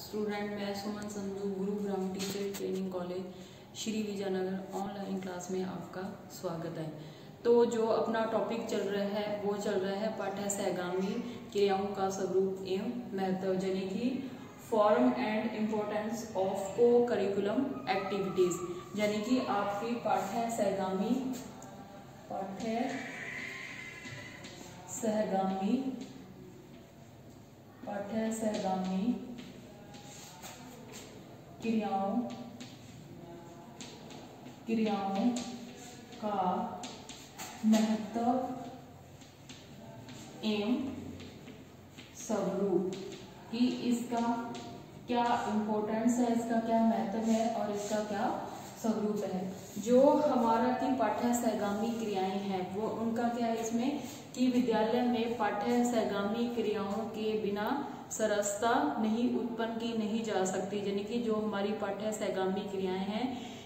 Student मैं सुमन Sandhu Guru Brahm teacher training college Shri Vijaynagar online class में आपका स्वागत है। तो जो अपना टॉपिक चल रहा है वो चल रहा है पाठ्य सहगामी क्रियाओं का स्वरूप एवं महत्व, यानी कि फॉर्म एंड इम्पोर्टेंस ऑफ को करिकुलम एक्टिविटीज, यानी कि आपकी पाठ्य सहगामी क्रियाओं का महत्व एवं स्वरूप, कि इसका क्या इम्पोर्टेंस है, इसका क्या महत्व है और इसका क्या स्वरूप है। जो हमारा की पाठ्य सहगामी क्रियाएं हैं वो उनका क्या है इसमें कि विद्यालय में पाठ्य सहगामी क्रियाओं के बिना सरसता नहीं उत्पन्न की नहीं जा सकती, यानी कि जो हमारी पाठ्य सहगामी क्रियाएं हैं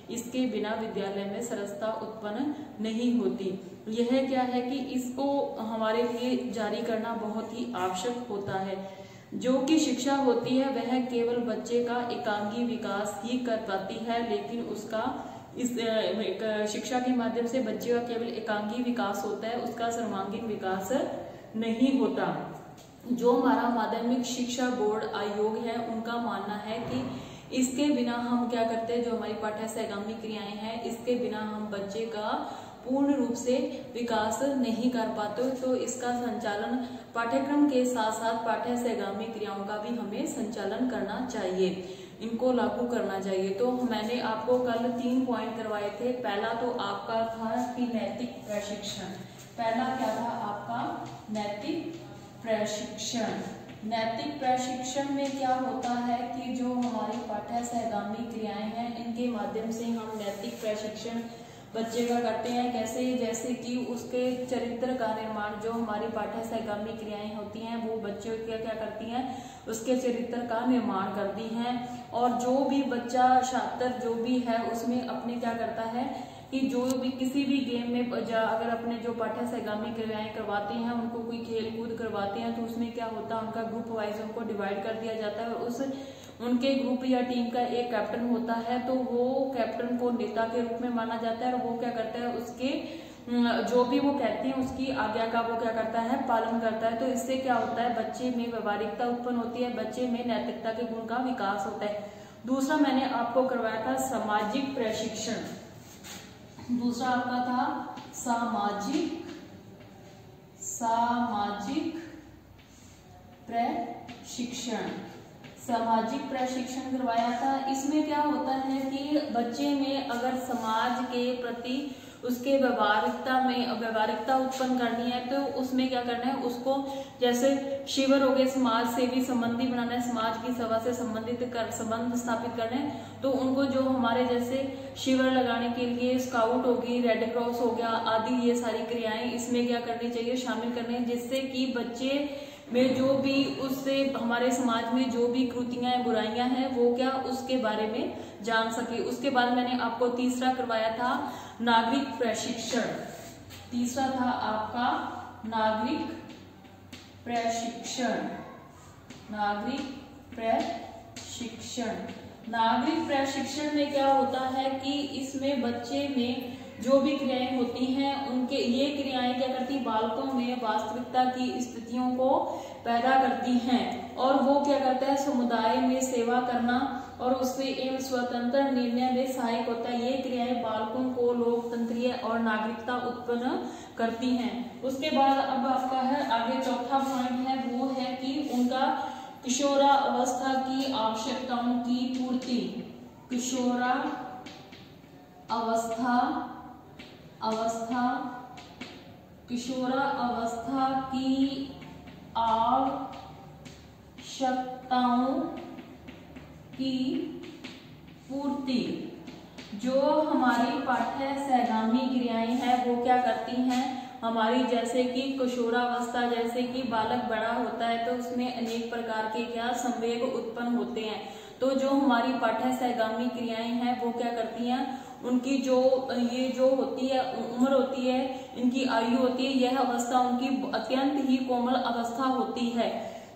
इसके बिना विद्यालय में सरसता उत्पन्न नहीं होती। यह क्या है कि इसको हमारे लिए जारी करना बहुत ही आवश्यक होता है। जो कि शिक्षा होती है वह केवल बच्चे का एकांगी विकास ही कर पाती है, लेकिन उसका इस शिक्षा के माध्यम से बच्चे का केवल एकांगी विकास होता है, उसका सर्वांगीण विकास नहीं होता। जो हमारा माध्यमिक शिक्षा बोर्ड आयोग है उनका मानना है कि इसके बिना हम क्या करते हैं, जो हमारी पाठ्य सहगामी क्रियाएं हैं इसके बिना हम बच्चे का पूर्ण रूप से विकास नहीं कर पाते। तो इसका संचालन पाठ्यक्रम के साथ साथ पाठ्य सहगामी क्रियाओं का भी हमें संचालन करना चाहिए, इनको लागू करना चाहिए। तो मैंने आपको कल 3 पॉइंट करवाए थे। पहला तो आपका था कि नैतिक प्रशिक्षण। पहला क्या था आपका नैतिक प्रशिक्षण। नैतिक प्रशिक्षण में क्या होता है कि जो हमारी पाठ्य सहगामी क्रियाएं हैं इनके माध्यम से हम नैतिक प्रशिक्षण बच्चे का करते हैं। कैसे? जैसे कि उसके चरित्र का निर्माण, जो हमारी पाठ्य सहगामी क्रियाएं होती हैं वो बच्चों क्या क्या करती हैं, उसके चरित्र का निर्माण करती हैं। और जो भी बच्चा छात्र जो भी है उसमें अपने क्या करता है कि जो भी किसी भी गेम में अगर अपने जो पाठ्य सहगामी क्रियाएं करवाते हैं उनको कोई खेल कूद करवाते हैं तो उसमें क्या होता है उनका ग्रुप वाइज उनको डिवाइड कर दिया जाता है और उस उनके ग्रुप या टीम का एक कैप्टन होता है। तो वो कैप्टन को नेता के रूप में माना जाता है और वो क्या करता है उसके जो भी वो कहते हैं उसकी आज्ञा का वो क्या करता है पालन करता है। तो इससे क्या होता है बच्चे में व्यवहारिकता उत्पन्न होती है, बच्चे में नैतिकता के गुण का विकास होता है। दूसरा मैंने आपको करवाया था सामाजिक प्रशिक्षण। दूसरा आपका था सामाजिक प्रशिक्षण। सामाजिक प्रशिक्षण करवाया था। इसमें क्या होता है कि बच्चे में अगर समाज के प्रति उसके व्यवहारिकता उत्पन्न करनी है तो उसमें क्या करना है, उसको जैसे शिविर हो गए समाज सेवी संबंधी बनाना है, समाज की सेवा से संबंध स्थापित करना है। तो उनको जो हमारे जैसे शिविर लगाने के लिए स्काउट होगी, रेड क्रॉस हो गया आदि, ये सारी क्रियाएं इसमें क्या करनी चाहिए शामिल करने हैं, जिससे कि बच्चे में जो भी उससे हमारे समाज में जो भी कृतियां बुराइयां हैं वो क्या उसके बारे में जान सके। उसके बाद मैंने आपको तीसरा करवाया था नागरिक प्रशिक्षण। तीसरा था आपका नागरिक प्रशिक्षण। नागरिक प्रशिक्षण में क्या होता है कि इसमें बच्चे में जो भी क्रियाएं होती हैं उनके ये क्रियाएं क्या करती बालकों में वास्तविकता की स्थितियों को पैदा करती हैं और वो क्या करता है समुदाय में सेवा करना और उससे एवं स्वतंत्र निर्णय में सहायक होता है। ये क्रियाएं बालकों को लोकतंत्रीय और नागरिकता उत्पन्न करती हैं। उसके बाद अब आपका है आगे चौथा पॉइंट है वो है कि उनका किशोरावस्था की आवश्यकताओं की पूर्ति। किशोरावस्था की आवश्यकताओं की पूर्ति। जो हमारी पाठ्य सहगामी क्रियाएं हैं वो क्या करती हैं हमारी, जैसे कि किशोरावस्था, जैसे कि बालक बड़ा होता है तो उसमें अनेक प्रकार के क्या संवेग उत्पन्न होते हैं। तो जो हमारी पाठ्य सहगामी क्रियाएं हैं वो क्या करती हैं, उनकी जो होती है उम्र होती है, इनकी आयु होती है, यह अवस्था उनकी अत्यंत ही कोमल अवस्था होती है।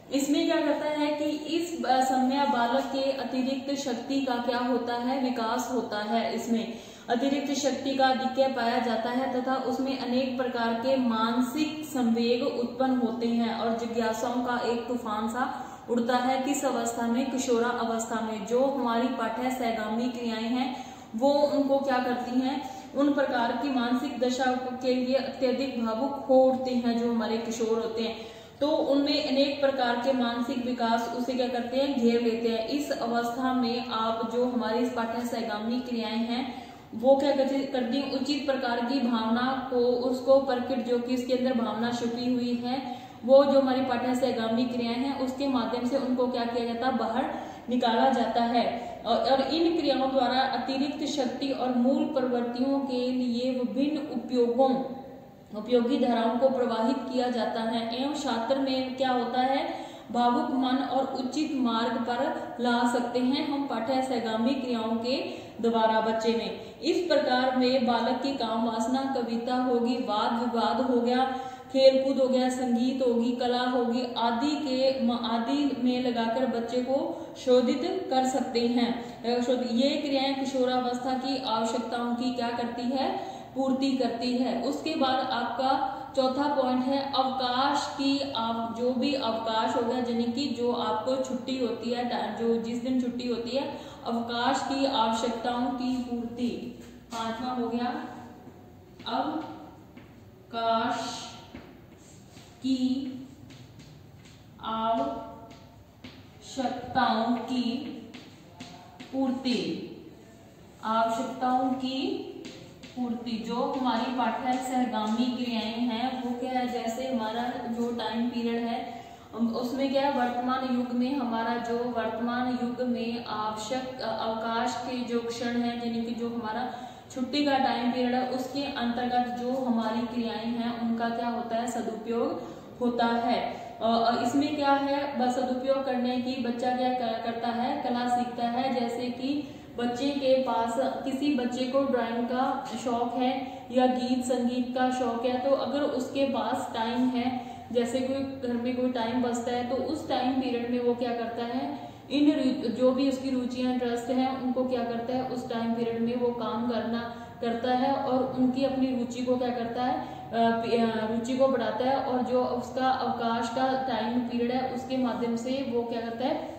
इसमें क्या करता है कि इस समय बालक के अतिरिक्त शक्ति का क्या होता है, विकास होता है। इसमें अतिरिक्त शक्ति का अधिक्य पाया जाता है तथा उसमें अनेक प्रकार के मानसिक संवेग उत्पन्न होते हैं और जिज्ञासाओं का एक तूफान सा उड़ता है। किस अवस्था में? किशोरा अवस्था में। जो हमारी पाठ्य सहगामी क्रियाएं हैं वो उनको क्या करती हैं, उन प्रकार की मानसिक दशा के लिए अत्यधिक भावुक हो उठते हैं जो हमारे किशोर होते हैं। तो उनमें अनेक प्रकार के मानसिक विकास उसे क्या करते हैं, घेर लेते हैं। इस अवस्था में आप जो हमारी पाठ्य सहगामी क्रियाएं हैं वो क्या करती हैं, उचित प्रकार की भावना को उसको प्रकट, जो कि इसके अंदर भावना छुपी हुई है, वो जो हमारी पाठ्य सहगामी क्रियाएं हैं उसके माध्यम से उनको क्या किया जाता है, बाहर निकाला जाता है। और इन क्रियाओं द्वारा अतिरिक्त शक्ति और मूल प्रवृत्तियों के लिए विभिन्न उपयोगी धाराओं को प्रवाहित किया जाता है एवं छात्र में क्या होता है, भावुक मन और उचित मार्ग पर ला सकते हैं हम पाठ्य सहगामी क्रियाओं के द्वारा बच्चे में। इस प्रकार में बालक की काम वासना, कविता होगी, वाद विवाद हो गया, खेल कूद हो गया, संगीत होगी, कला होगी आदि में लगाकर बच्चे को शोधित कर सकते हैं। ये क्रियाएं किशोरावस्था की आवश्यकताओं की क्या करती है, पूर्ति करती है। उसके बाद आपका चौथा पॉइंट है अवकाश की। आप जो भी अवकाश हो गया, यानी कि जो आपको छुट्टी होती है, जो जिस दिन छुट्टी होती है, अवकाश की आवश्यकताओं की पूर्ति। पांचवा हो गया अवकाश की आवश्यकताओं की पूर्ति। आवश्यकताओं की पूर्ति, जो हमारी पाठ्य सहगामी क्रियाएं हैं वो क्या है, जैसे हमारा जो टाइम पीरियड है उसमें क्या है, वर्तमान युग में हमारा जो वर्तमान युग में आवश्यक अवकाश के जो क्षण है, यानी कि जो हमारा छुट्टी का टाइम पीरियड है उसके अंतर्गत जो हमारी क्रियाएं हैं उनका क्या होता है, सदुपयोग होता है। इसमें क्या है, बस सदुपयोग करने की बच्चा क्या करता है, कला सीखता है। जैसे कि बच्चे के पास, किसी बच्चे को ड्राइंग का शौक है या गीत संगीत का शौक है, तो अगर उसके पास टाइम है, जैसे कोई घर में कोई टाइम बचता है, तो उस टाइम पीरियड में वो क्या करता है, इन जो भी उसकी रुचियां इंटरेस्ट है उनको क्या करता है, उस टाइम पीरियड में वो काम करता है और उनकी अपनी रुचि को क्या करता है, रुचि को बढ़ाता है। और जो उसका अवकाश का टाइम पीरियड है उसके माध्यम से वो क्या करता है,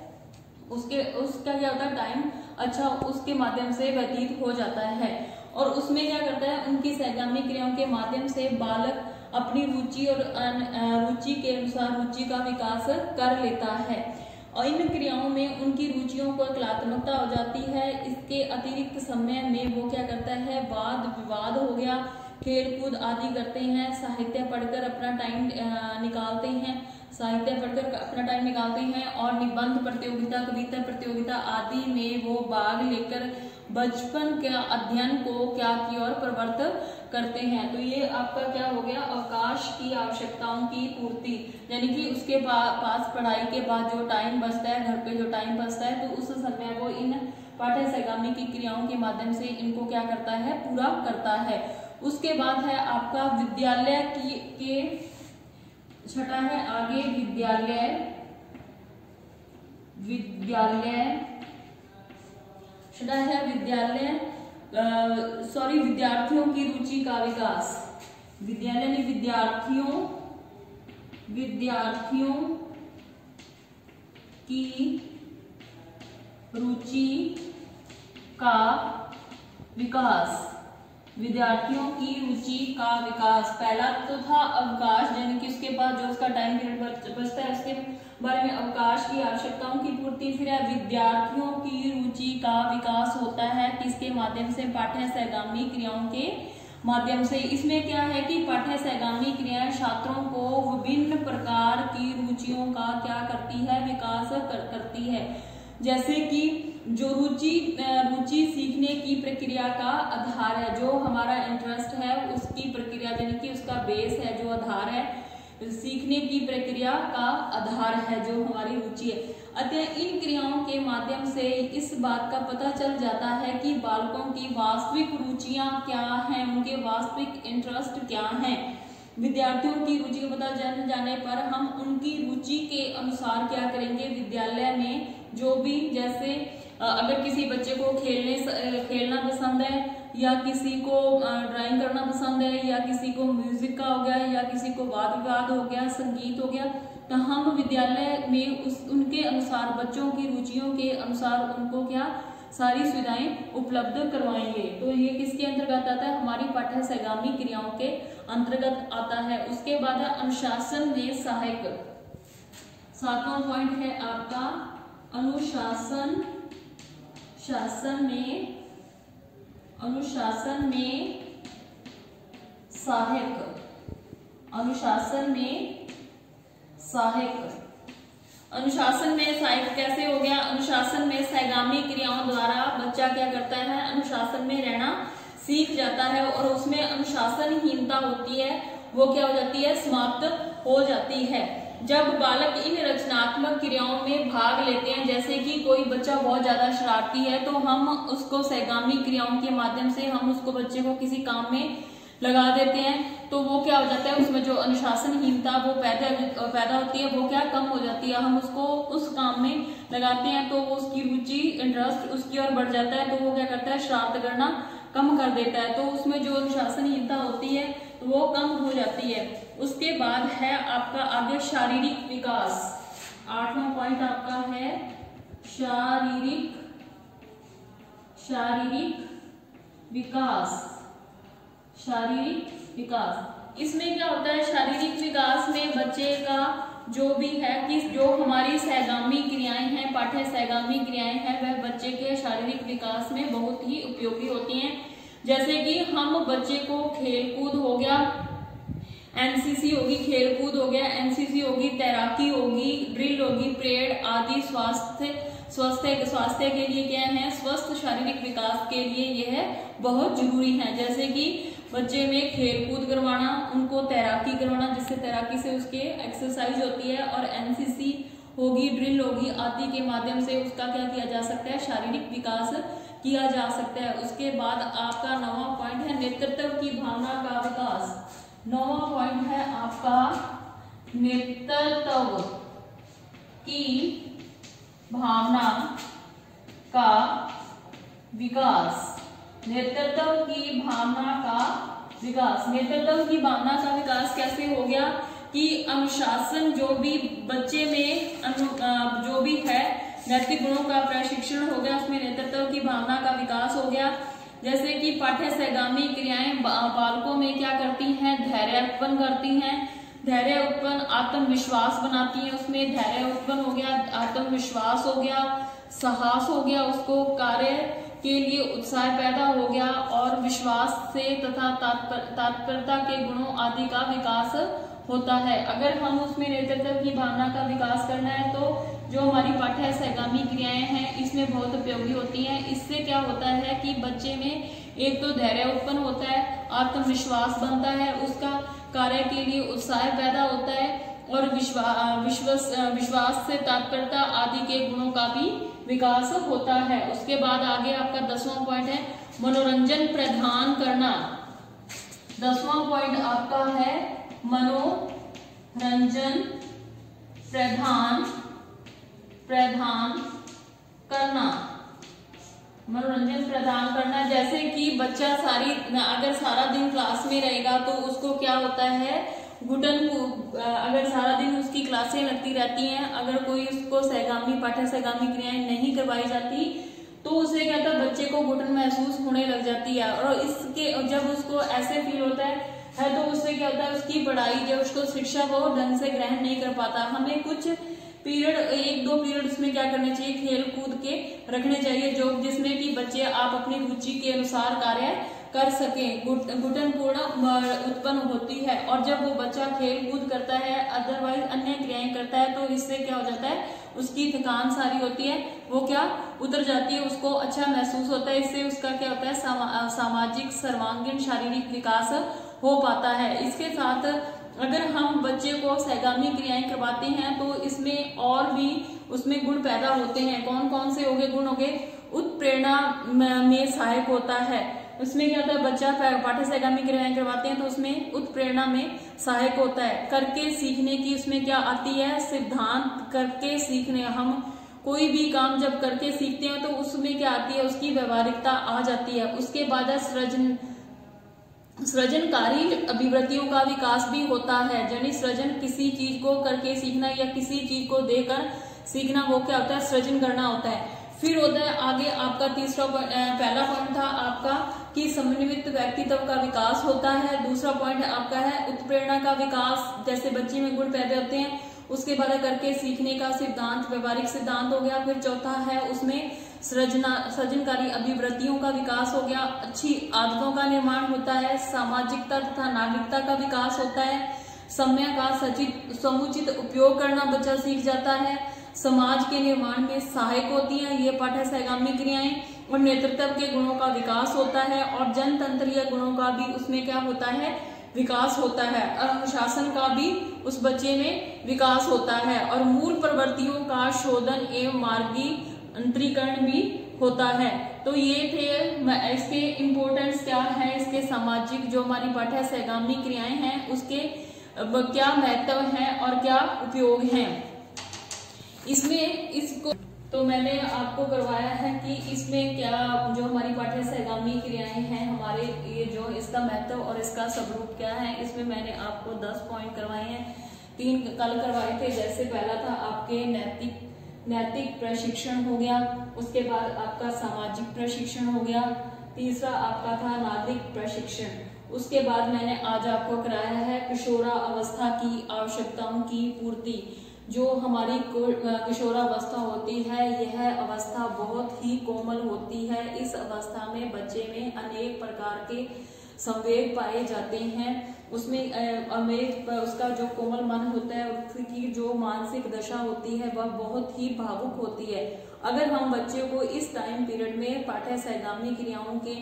उसका क्या होता है, टाइम अच्छा उसके माध्यम से व्यतीत हो जाता है। और उसमें क्या करता है, उनकी सहगामी क्रियाओं के माध्यम से बालक अपनी रुचि और रुचि के अनुसार रुचि का विकास कर लेता है और इन क्रियाओं में उनकी रुचियों को कलात्मकता हो जाती है। इसके अतिरिक्त समय में वो क्या करता है, वाद विवाद हो गया, खेल कूद आदि करते हैं, साहित्य पढ़कर अपना टाइम निकालते हैं, और निबंध प्रतियोगिता, कविता प्रतियोगिता आदि में वो भाग लेकर बचपन के अध्ययन को क्या की और प्रवृत्त करते हैं। तो ये आपका क्या हो गया, अवकाश की आवश्यकताओं की पूर्ति, यानी कि उसके पास पढ़ाई के बाद जो टाइम बचता है, घर पे जो टाइम बचता है, तो उस समय वो इन पाठ्य सहगामी की क्रियाओं के माध्यम से इनको क्या करता है, पूरा करता है। उसके बाद है आपका विद्यालय के छठा है आगे छठा है विद्यार्थियों की रुचि का विकास। विद्यालय में विद्यार्थियों की रुचि का विकास। विद्यार्थियों की रुचि का विकास, पहला तो था अवकाश, यानी कि उसके बाद जो उसका टाइम पीरियड बचता है उसके बारे में अवकाश की आवश्यकताओं की पूर्ति। फिर विद्यार्थियों की रुचि का विकास होता है किसके माध्यम से, पाठ्य सहगामी क्रियाओं के माध्यम से। इसमें क्या है कि पाठ्य सहगामी क्रियाएं छात्रों को विभिन्न प्रकार की रुचियों का क्या करती है, विकास करती है। जैसे कि जो रुचि सीखने की प्रक्रिया का आधार है, जो हमारा इंटरेस्ट है उसकी प्रक्रिया, यानी कि उसका बेस है, जो आधार है, सीखने की प्रक्रिया का आधार है जो हमारी रुचि है। अतः इन क्रियाओं के माध्यम से इस बात का पता चल जाता है कि बालकों की वास्तविक रुचियां क्या हैं, उनके वास्तविक इंटरेस्ट क्या हैं। विद्यार्थियों की रुचि का पता जाने पर हम उनकी रुचि के अनुसार क्या करेंगे, विद्यालय में जो भी, जैसे अगर किसी बच्चे को खेलना पसंद है, या किसी को ड्राइंग करना पसंद है, या किसी को म्यूजिक का हो गया, या किसी को वाद विवाद हो गया, संगीत हो गया, तो हम विद्यालय में उनके अनुसार, बच्चों की रुचियों के अनुसार उनको क्या सारी सुविधाएं उपलब्ध करवाएंगे। तो ये किसके अंतर्गत आता है, हमारी पाठ्य सहगामी क्रियाओं के अंतर्गत आता है। उसके बाद है अनुशासन में सहायक। 7वां पॉइंट है आपका अनुशासन में सहायक। अनुशासन में सहायक कैसे हो गया, अनुशासन में सहगामी क्रियाओं द्वारा बच्चा क्या करता है, अनुशासन में रहना सीख जाता है, और उसमें अनुशासनहीनता होती है वो क्या हो जाती है, समाप्त हो जाती है। जब बालक इन रचनात्मक क्रियाओं में भाग लेते हैं, जैसे कि कोई बच्चा बहुत ज्यादा शरारती है, तो हम उसको सहगामी क्रियाओं के माध्यम से हम उसको बच्चे को किसी काम में लगा देते हैं, तो वो क्या हो जाता है, उसमें जो अनुशासनहीनता वो पैदा होती है वो क्या कम हो जाती है। हम उसको उस काम में लगाते हैं तो वो उसकी रुचि, इंटरेस्ट उसकी ओर बढ़ जाता है, तो वो क्या करता है, शरारत करना कम कर देता है, तो उसमें जो अनुशासनहीनता होती है वो कम हो जाती है। उसके बाद है आपका आगे शारीरिक विकास। 8वां पॉइंट आपका है शारीरिक विकास। इसमें क्या होता है, शारीरिक विकास में बच्चे का जो भी है कि जो हमारी सहगामी क्रियाएं हैं, पाठ्य सहगामी क्रियाएं हैं, वह बच्चे के शारीरिक विकास में बहुत ही उपयोगी होती हैं। जैसे कि हम बच्चे को खेलकूद हो गया, एनसीसी होगी, खेलकूद हो गया, एनसीसी होगी, तैराकी होगी, ड्रिल होगी, परेड आदि स्वास्थ्य के लिए क्या है, स्वस्थ शारीरिक विकास के लिए यह बहुत जरूरी है। जैसे कि बच्चे में खेलकूद करवाना, उनको तैराकी करवाना, जिससे तैराकी से उसके एक्सरसाइज होती है, और एनसीसी होगी, ड्रिल होगी आदि के माध्यम से उसका क्या किया जा सकता है, शारीरिक विकास किया जा सकता है। उसके बाद आपका 9वां पॉइंट है नेतृत्व की भावना का विकास। 9वां पॉइंट है आपका नेतृत्व की भावना का विकास। नेतृत्व की भावना का विकास। नेतृत्व की भावना का विकास कैसे हो गया कि अनुशासन, जो भी बच्चे में जो भी है नैतिक गुणों का प्रशिक्षण हो गया, उसमें नेतृत्व की भावना का विकास हो गया। जैसे कि पाठ्य सहगामी क्रियाएं बालकों में क्या करती हैं, धैर्य उत्पन्न करती हैं, धैर्य उत्पन्न आत्मविश्वास बनाती है, उसमें धैर्य उत्पन्न हो गया, आत्मविश्वास हो गया, साहस हो गया, उसको कार्य के लिए उत्साह पैदा हो गया, और विश्वास से तथा तत्परता के गुणों आदि का विकास होता है। अगर हम उसमें नेतृत्व की भावना का विकास करना है तो जो हमारी पाठ्य सहगामी क्रियाएं हैं इसमें बहुत उपयोगी होती हैं। इससे क्या होता है कि बच्चे में एक तो धैर्य उत्पन्न होता है, आत्मविश्वास बनता है, उसका कार्य के लिए उत्साह पैदा होता है, और विश्वास से तत्परता आदि के गुणों का भी विकास होता है। उसके बाद आगे आपका 10वां पॉइंट है मनोरंजन प्रदान करना। 10वां पॉइंट आपका है मनोरंजन प्रदान करना। मनोरंजन प्रदान करना, जैसे कि बच्चा अगर सारा दिन क्लास में रहेगा तो उसको क्या होता है, अगर सारा दिन उसकी क्लासें लगती रहती हैं, अगर कोई उसको पाठ्य सहगामी क्रियाएं नहीं करवाई जाती तो उसे क्या होता है, बच्चे को घुटन महसूस होने लग जाती है, और इसके जब उसको ऐसे फील होता है तो उससे क्या होता है, उसकी पढ़ाई, जब उसको शिक्षा वो ढंग से ग्रहण नहीं कर पाता। हमें कुछ पीरियड, 1-2 पीरियड उसमें क्या करने चाहिए, खेल कूद के रखने चाहिए, जो जिसमें कि बच्चे आप अपनी रुचि के अनुसार कार्य कर सकें, घुटनपूर्ण उत्पन्न होती है। और जब वो बच्चा खेल कूद करता है, अदरवाइज अन्य क्रियाएं करता है, तो इससे क्या हो जाता है, उसकी थकान सारी होती है वो क्या उतर जाती है, उसको अच्छा महसूस होता है। इससे उसका क्या होता है, सामाजिक सर्वांगीण शारीरिक विकास हो पाता है। इसके साथ अगर हम बच्चे को सहगामी क्रियाएं करवाते हैं तो इसमें और भी उसमें गुण पैदा होते हैं। कौन कौन से होंगे गुण? होंगे उत्प्रेरणा में सहायक होता है, उसमें क्या होता है, बच्चा पाठ्य सहगामी क्रियाएं करवाते हैं तो उसमें उत्प्रेरणा में सहायक होता है। करके सीखने की उसमें क्या आती है, सिद्धांत। करके सीखने, हम कोई भी काम जब करके सीखते हैं तो उसमें क्या आती है, उसकी व्यवहारिकता आ जाती है। उसके बाद है सृजनकारी अभिवृत्तियों का विकास भी होता है। यानी सृजन, किसी चीज को करके सीखना या किसी चीज को देखकर सीखना, वो क्या होता है, सृजन करना होता है। फिर होता है आगे आपका तीसरा पहला पॉइंट था आपका कि समन्वित व्यक्तित्व का विकास होता है। दूसरा पॉइंट आपका है उत्प्रेरणा का विकास, जैसे बच्चे में गुण पैदा होते हैं। उसके बाद करके सीखने का सिद्धांत, व्यवहारिक सिद्धांत हो गया। फिर चौथा है उसमें सृजनकारी अभिवृत्तियों का विकास हो गया। अच्छी आदतों का निर्माण होता है। सामाजिकता तथा नागरिकता का विकास होता है। समय का समुचित उपयोग करना बच्चा सीख जाता है। समाज के निर्माण में सहायक होती हैं ये पाठ्य सहगामी क्रियाएं। और नेतृत्व के गुणों का विकास होता है और जनतंत्रीय गुणों का भी उसमें क्या होता है, विकास होता है। अनुशासन का भी उस बच्चे में विकास होता है और मूल प्रवृत्तियों का शोधन एवं मार्गीकरण भी होता है। तो ये थे इसके इम्पोर्टेंस क्या है, इसके सामाजिक जो हमारी पाठ्य सहगामी क्रियाएं हैं उसके क्या महत्व है और क्या उपयोग है इसमें। इसको तो मैंने आपको करवाया है कि इसमें क्या जो हमारी पाठ्य सहगामी क्रियाएं हैं हमारे, ये जो इसका महत्व और इसका स्वरूप क्या है, इसमें मैंने आपको 10 पॉइंट करवाए हैं। 3 कल करवाए थे। जैसे पहला था आपके नैतिक प्रशिक्षण हो गया, उसके बाद आपका सामाजिक प्रशिक्षण हो गया, तीसरा आपका था नागरिक प्रशिक्षण। उसके बाद मैंने आज आपको कराया है किशोरावस्था की आवश्यकताओं की पूर्ति। जो हमारी किशोरावस्था होती है, यह अवस्था बहुत ही कोमल होती है। इस अवस्था में बच्चे में अनेक प्रकार के संवेग पाए जाते हैं। उसमें उसका जो कोमल मन होता है, उसकी जो मानसिक दशा होती है वह बहुत ही भावुक होती है। अगर हम बच्चे को इस टाइम पीरियड में पाठ्य सहगामी क्रियाओं के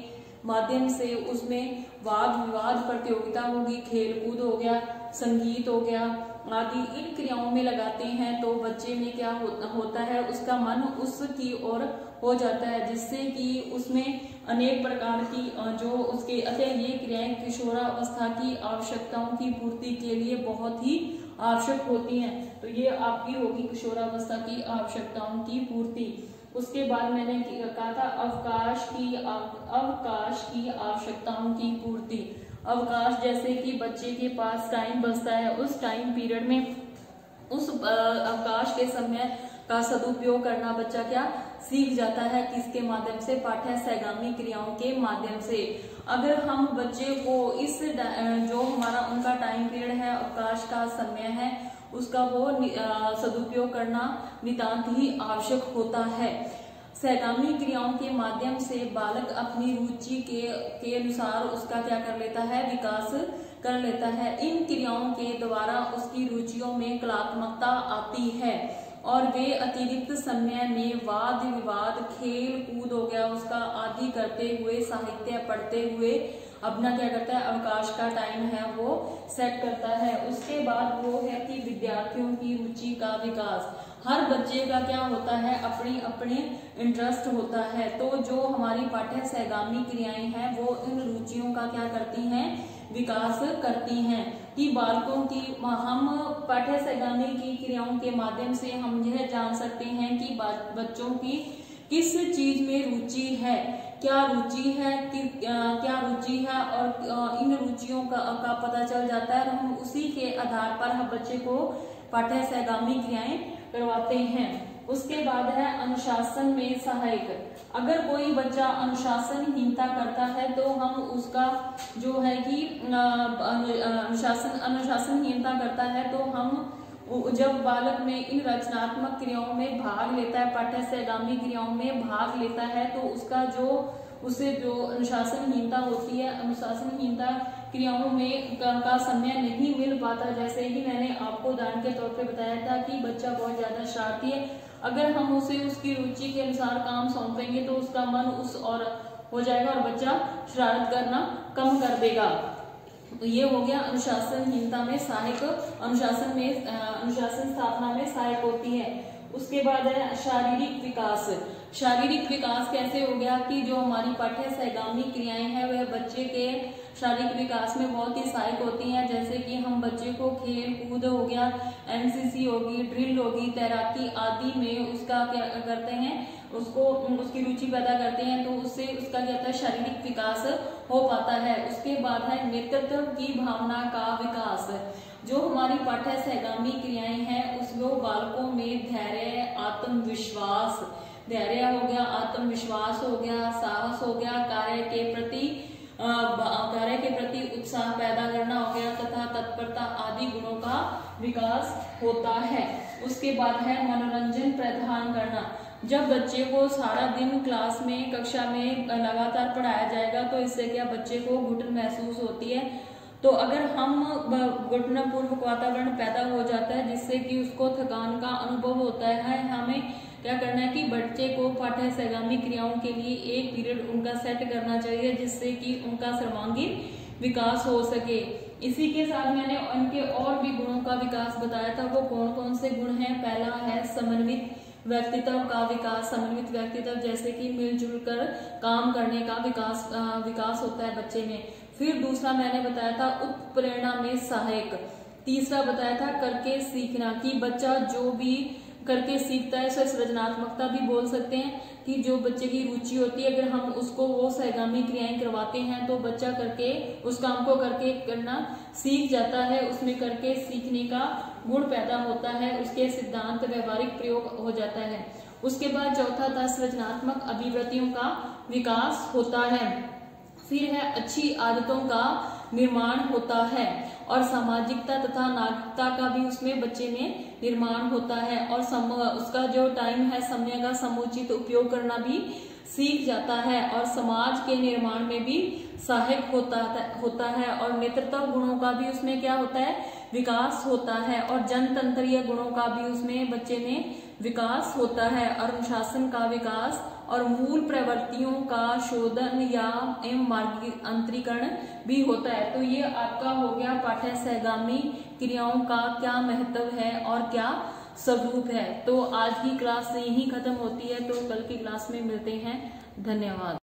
माध्यम से उसमें वाद विवाद प्रतियोगिता होगी, खेल कूद हो गया, संगीत हो गया आदि इन क्रियाओं में लगाते हैं तो बच्चे में क्या होता है, उसका मन उसकी ओर हो जाता है, जिससे कि उसमें अनेक प्रकार की जो उसके अतः ये क्रियाएं किशोरावस्था की आवश्यकताओं की पूर्ति के लिए बहुत ही आवश्यक होती हैं। तो ये आपकी होगी किशोरावस्था की आवश्यकताओं की पूर्ति। उसके बाद मैंने कहा था अवकाश की आवश्यकताओं की पूर्ति। अवकाश, जैसे कि बच्चे के पास टाइम बचता है, उस टाइम पीरियड में उस अवकाश के समय का सदुपयोग करना बच्चा क्या सीख जाता है, किसके माध्यम से, पाठ्य सहगामी क्रियाओं के माध्यम से। अगर हम बच्चे को इस जो हमारा उनका टाइम पीरियड है, अवकाश का समय है, उसका वो सदुपयोग करना नितांत ही आवश्यक होता है। सहगामी क्रियाओं के माध्यम से बालक अपनी रुचि के अनुसार उसका क्या कर लेता है, विकास कर लेता है। इन क्रियाओं के द्वारा उसकी रुचियों में कलात्मकता आती है और वे अतिरिक्त समय में वाद विवाद, खेल कूद हो गया उसका आदि करते हुए, साहित्य पढ़ते हुए अपना क्या करता है, अवकाश का टाइम है वो सेट करता है। उसके बाद वो है कि विद्यार्थियों की रुचि का विकास। हर बच्चे का क्या होता है, अपनी अपने इंटरेस्ट होता है। तो जो हमारी पाठ्य सहगामी क्रियाएं हैं वो इन रुचियों का क्या करती हैं, विकास करती हैं। कि बालकों की हम पाठ्य सहगामी की क्रियाओं के माध्यम से हम यह जान सकते हैं कि बच्चों की किस चीज में रुचि है, क्या रुचि है, क्या रुचि है, और इन रुचियों का पता चल जाता है और हम उसी के आधार पर हम बच्चे को पाठ्य सहगामी क्रियाएं करवाते हैं। उसके बाद है अनुशासन में सहायक। अगर कोई बच्चा अनुशासनहीनता करता है तो हम उसका जो है कि अनुशासनहीनता करता है तो हम जब बालक में इन रचनात्मक क्रियाओं में भाग लेता है, पाठ्य सहगामी क्रियाओं में भाग लेता है, तो उसका उसे जो अनुशासनहीनता होती है, अनुशासनहीनता क्रियाओं में का समय नहीं मिल पाता। जैसे ही मैंने आपको उदाहरण के तौर पे बताया था कि बच्चा बहुत ज्यादा शरारती है, अगर हम उसे उसकी रुचि के अनुसार काम सौंपेंगे तो उसका मन उस और हो जाएगा और बच्चा शरारत करना कम कर देगा। तो ये हो गया अनुशासनहीनता में सहायक, अनुशासन स्थापना में सहायक होती है। उसके बाद है शारीरिक विकास। शारीरिक विकास कैसे हो गया कि जो हमारी पाठ्य सहगामी क्रियाएं हैं वह बच्चे के शारीरिक विकास में बहुत ही सहायक होती हैं। जैसे कि हम बच्चे को खेल कूद हो गया, एनसीसी होगी, ड्रिल होगी, तैराकी आदि में उसका क्या करते हैं, उसको उसकी रुचि पैदा करते हैं, तो उससे उसका क्या होता है, शारीरिक विकास हो पाता है। उसके बाद है नेतृत्व की भावना का विकास। जो हमारी पाठ्य सहगामी क्रियाएं हैं उसमें बालकों में धैर्य, आत्मविश्वास, धैर्य हो गया, आत्मविश्वास हो गया, साहस हो गया, कार्य के प्रति उत्साह पैदा करना हो गया तथा तत्परता आदि गुणों का विकास होता है। उसके बाद है मनोरंजन प्रदान करना। जब बच्चे को सारा दिन क्लास में, कक्षा में लगातार पढ़ाया जाएगा तो इससे क्या बच्चे को घुटन महसूस होती है। तो अगर हम घुटनपूर्वक वातावरण पैदा हो जाता है जिससे कि उसको थकान का अनुभव होता है, हमें क्या करना है कि बच्चे को पाठ्य सहगामी क्रियाओं के लिए एक पीरियड उनका सेट करना चाहिए जिससे कि उनका सर्वांगीण विकास हो सके। इसी के साथ मैंने उनके और भी गुणों का विकास बताया था। वो कौन कौन से गुण हैं? पहला है समन्वित व्यक्तित्व का विकास। समन्वित व्यक्तित्व जैसे कि मिलजुल कर काम करने का विकास होता है बच्चे में। फिर दूसरा मैंने बताया था उत्प्रेरणा में सहायक। तीसरा बताया था करके सीखना, कि बच्चा जो भी करके सीखता है उसे सृजनात्मकता भी बोल सकते हैं, कि जो बच्चे की रुचि होती है अगर हम उसको वो सहगामी क्रियाएं करवाते हैं तो बच्चा करके उस काम को करके करना सीख जाता है, उसमें करके सीखने का गुण पैदा होता है, उसके सिद्धांत व्यवहारिक प्रयोग हो जाता है। उसके बाद चौथा था सृजनात्मक अभिवृत्तियों का विकास होता है। फिर है अच्छी आदतों का निर्माण होता है और सामाजिकता तथा नागरिकता का भी उसमें बच्चे में निर्माण होता है और उसका जो टाइम है समय का समुचित उपयोग करना भी सीख जाता है और समाज के निर्माण में भी सहायक होता है और नेतृत्व गुणों का भी उसमें क्या होता है, विकास होता है और जनतंत्रीय गुणों का भी उसमें बच्चे में विकास होता है और अनुशासन का विकास और मूल प्रवृत्तियों का शोधन या एवं मार्गांतरीकरण भी होता है। तो ये आपका हो गया पाठ्य सहगामी क्रियाओं का क्या महत्व है और क्या स्वरूप है। तो आज की क्लास यहीं खत्म होती है, तो कल की क्लास में मिलते हैं। धन्यवाद।